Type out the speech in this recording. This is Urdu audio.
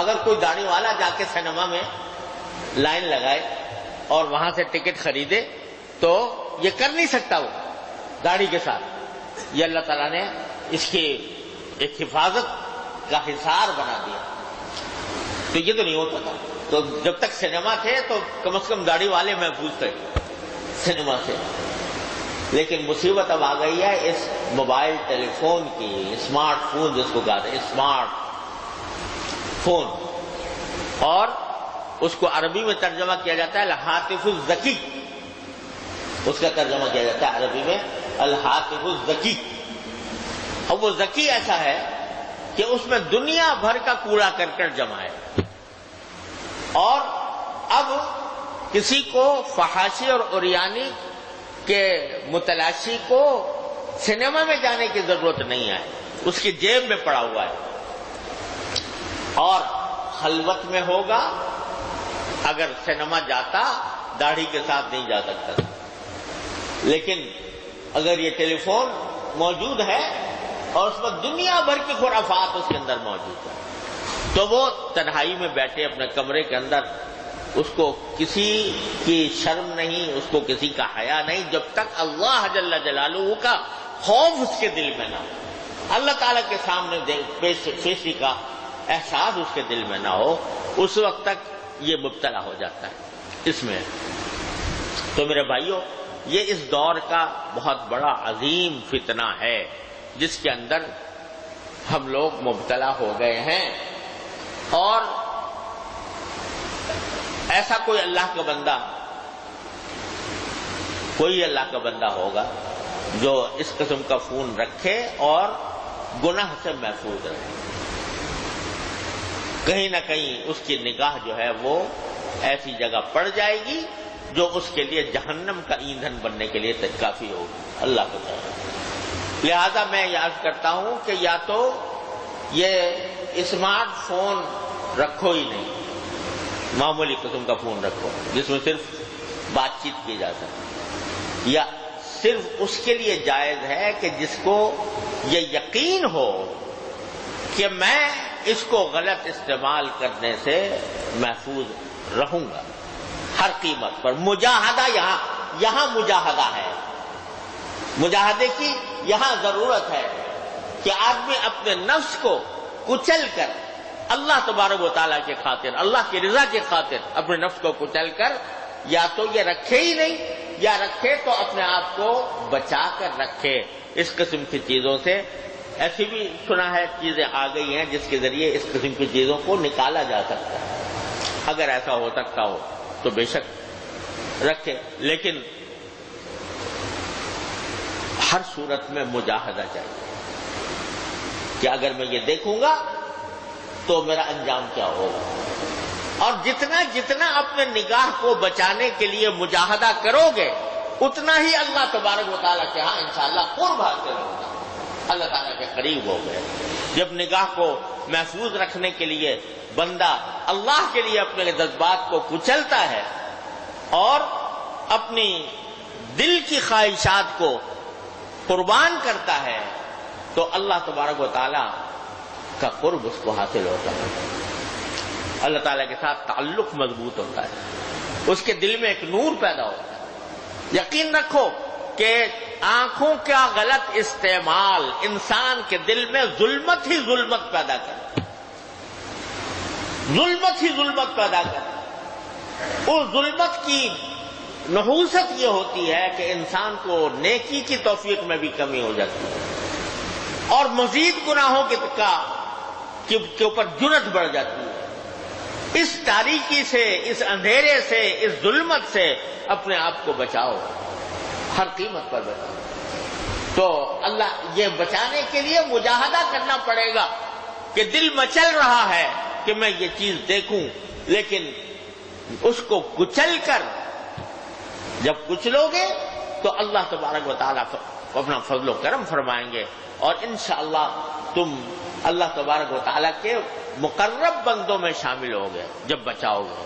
اگر کوئی داڑھی والا جا کے سینما میں لائن لگائے اور وہاں سے ٹکٹ خریدے تو یہ کر نہیں سکتا وہ داڑھی کے ساتھ. یہ اللہ تعالیٰ نے اس کی ایک حفاظت کا حصار بنا دیا. تو یہ تو نہیں ہوتا تھا. تو جب تک سینما تھے تو کم از کم داڑھی والے محفوظ تھے سینما سے. لیکن مصیبت اب آ گئی ہے اس موبائل ٹیلی فون کی, اسمارٹ فون جس کو کہتے ہیں اسمارٹ فون, اور اس کو عربی میں ترجمہ کیا جاتا ہے الہاتف الذکی. اس کا ترجمہ کیا جاتا ہے عربی میں الہاتف الذکی. اب وہ ذکی ایسا ہے کہ اس میں دنیا بھر کا کوڑا کرکٹ جمع ہے, اور اب کسی کو فحاشی اور عریانی کے متلاشی کو سینما میں جانے کی ضرورت نہیں ہے, اس کی جیب میں پڑا ہوا ہے, اور خلوت میں ہوگا. اگر سینما جاتا داڑھی کے ساتھ نہیں جا سکتا تھا, لیکن اگر یہ ٹیلی فون موجود ہے اور اس میں دنیا بھر کی خرافات اس کے اندر موجود ہے, تو وہ تنہائی میں بیٹھے اپنے کمرے کے اندر, اس کو کسی کی شرم نہیں, اس کو کسی کا حیا نہیں, جب تک اللہ جل جلالہ کا خوف اس کے دل میں نہ ہو, اللہ تعالیٰ کے سامنے پیشی کا احساس اس کے دل میں نہ ہو, اس وقت تک یہ مبتلا ہو جاتا ہے اس میں. تو میرے بھائیوں, یہ اس دور کا بہت بڑا عظیم فتنہ ہے جس کے اندر ہم لوگ مبتلا ہو گئے ہیں. اور ایسا کوئی اللہ کا بندہ ہوگا جو اس قسم کا فون رکھے اور گناہ سے محفوظ رہے. کہیں نہ کہیں اس کی نگاہ جو ہے وہ ایسی جگہ پڑ جائے گی جو اس کے لیے جہنم کا ایندھن بننے کے لیے کافی ہوگی, اللہ کو تعالیٰ. لہذا میں یاد کرتا ہوں کہ یا تو یہ اسمارٹ فون رکھو ہی نہیں, معمولی قسم کا فون رکھو جس میں صرف بات چیت کی جا سکے, یا صرف اس کے لیے جائز ہے کہ جس کو یہ یقین ہو کہ میں اس کو غلط استعمال کرنے سے محفوظ رہوں گا ہر قیمت پر. مجاہدہ یہاں مجاہدہ ہے, مجاہدے کی یہاں ضرورت ہے کہ آدمی اپنے نفس کو کچل کر اللہ تبارک و تعالیٰ کے خاطر, اللہ کی رضا کے خاطر اپنے نفس کو کچل کر یا تو یہ رکھے ہی نہیں, یا رکھے تو اپنے آپ کو بچا کر رکھے اس قسم کی چیزوں سے. ایسی بھی سنا ہے چیزیں آ گئی ہیں جس کے ذریعے اس قسم کی چیزوں کو نکالا جا سکتا ہے. اگر ایسا ہو سکتا ہو تو بے شک رکھے, لیکن ہر صورت میں مجاہدہ چاہیے کہ اگر میں یہ دیکھوں گا تو میرا انجام کیا ہوگا. اور جتنا اپنے نگاہ کو بچانے کے لیے مجاہدہ کرو گے اتنا ہی اللہ تبارک و تعالیٰ کے ہاں انشاءاللہ قرب حاصل ہوگا, اللہ تعالیٰ کے قریب ہو گئے. جب نگاہ کو محفوظ رکھنے کے لیے بندہ اللہ کے لیے اپنے جذبات کو کچلتا ہے اور اپنی دل کی خواہشات کو قربان کرتا ہے تو اللہ تبارک و تعالیٰ کا قرب اس کو حاصل ہوتا ہے, اللہ تعالیٰ کے ساتھ تعلق مضبوط ہوتا ہے, اس کے دل میں ایک نور پیدا ہوتا ہے. یقین رکھو کہ آنکھوں کا غلط استعمال انسان کے دل میں ظلمت ہی ظلمت پیدا کرتا ہے, ظلمت ہی ظلمت پیدا کرتا ہے. اس ظلمت کی نحوست یہ ہوتی ہے کہ انسان کو نیکی کی توفیق میں بھی کمی ہو جاتی ہے اور مزید گناہوں کے اوپر جرأت بڑھ جاتی ہے. اس تاریکی سے, اس اندھیرے سے, اس ظلمت سے اپنے آپ کو بچاؤ, ہر قیمت پر بچاؤ. تو اللہ یہ بچانے کے لیے مجاہدہ کرنا پڑے گا کہ دل مچل رہا ہے کہ میں یہ چیز دیکھوں, لیکن اس کو کچل کر جب کچلو گے تو اللہ تبارک و تعالیٰ اپنا فضل و کرم فرمائیں گے اور انشاءاللہ تم اللہ تبارک و تعالیٰ کے مقرب بندوں میں شامل ہوگے جب بچاؤ گے.